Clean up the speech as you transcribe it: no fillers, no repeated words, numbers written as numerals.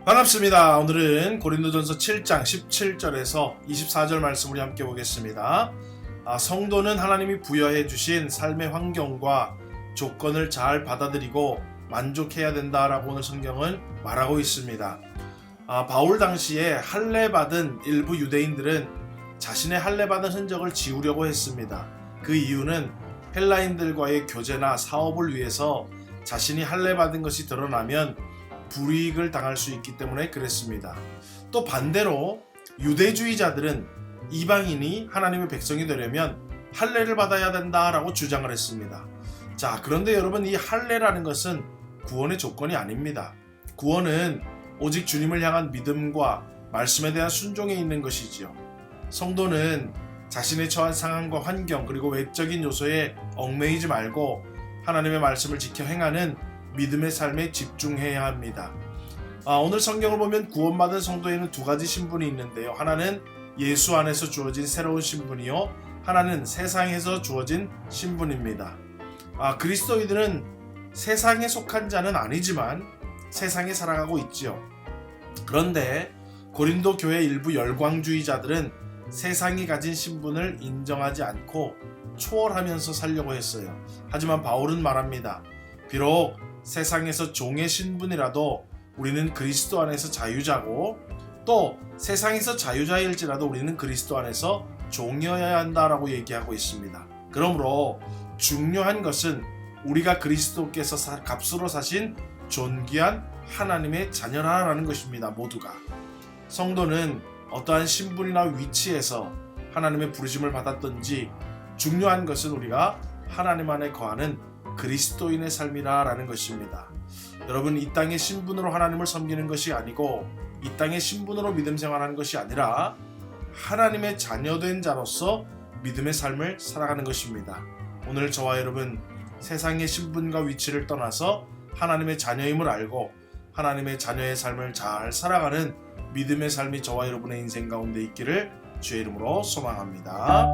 반갑습니다. 오늘은 고린도전서 7장 17절에서 24절 말씀을 함께 보겠습니다. 성도는 하나님이 부여해 주신 삶의 환경과 조건을 잘 받아들이고 만족해야 된다라고 오늘 성경은 말하고 있습니다. 바울 당시에 할례받은 일부 유대인들은 자신의 할례받은 흔적을 지우려고 했습니다. 그 이유는 헬라인들과의 교제나 사업을 위해서 자신이 할례받은 것이 드러나면 불이익을 당할 수 있기 때문에 그랬습니다. 또 반대로 유대주의자들은 이방인이 하나님의 백성이 되려면 할례를 받아야 된다라고 주장을 했습니다. 자, 그런데 여러분, 이 할례라는 것은 구원의 조건이 아닙니다. 구원은 오직 주님을 향한 믿음과 말씀에 대한 순종에 있는 것이지요. 성도는 자신의 처한 상황과 환경 그리고 외적인 요소에 얽매이지 말고 하나님의 말씀을 지켜 행하는 믿음의 삶에 집중해야 합니다. 오늘 성경을 보면 구원받은 성도에는 두 가지 신분이 있는데요. 하나는 예수 안에서 주어진 새로운 신분이요, 하나는 세상에서 주어진 신분입니다. 그리스도인들은 세상에 속한 자는 아니지만 세상에 살아가고 있지요. 그런데 고린도 교회 일부 열광주의자들은 세상이 가진 신분을 인정하지 않고 초월하면서 살려고 했어요. 하지만 바울은 말합니다. 비록 세상에서 종의 신분이라도 우리는 그리스도 안에서 자유자고, 또 세상에서 자유자일지라도 우리는 그리스도 안에서 종이어야 한다라고 얘기하고 있습니다. 그러므로 중요한 것은 우리가 그리스도께서 값으로 사신 존귀한 하나님의 자녀라는 것입니다. 모두가. 성도는 어떠한 신분이나 위치에서 하나님의 부르심을 받았든지 중요한 것은 우리가 하나님 안에 거하는 그리스도인의 삶이라는 것입니다. 여러분, 이 땅의 신분으로 하나님을 섬기는 것이 아니고 이 땅의 신분으로 믿음 생활하는 것이 아니라 하나님의 자녀된 자로서 믿음의 삶을 살아가는 것입니다. 오늘 저와 여러분, 세상의 신분과 위치를 떠나서 하나님의 자녀임을 알고 하나님의 자녀의 삶을 잘 살아가는 믿음의 삶이 저와 여러분의 인생 가운데 있기를 주의 이름으로 소망합니다.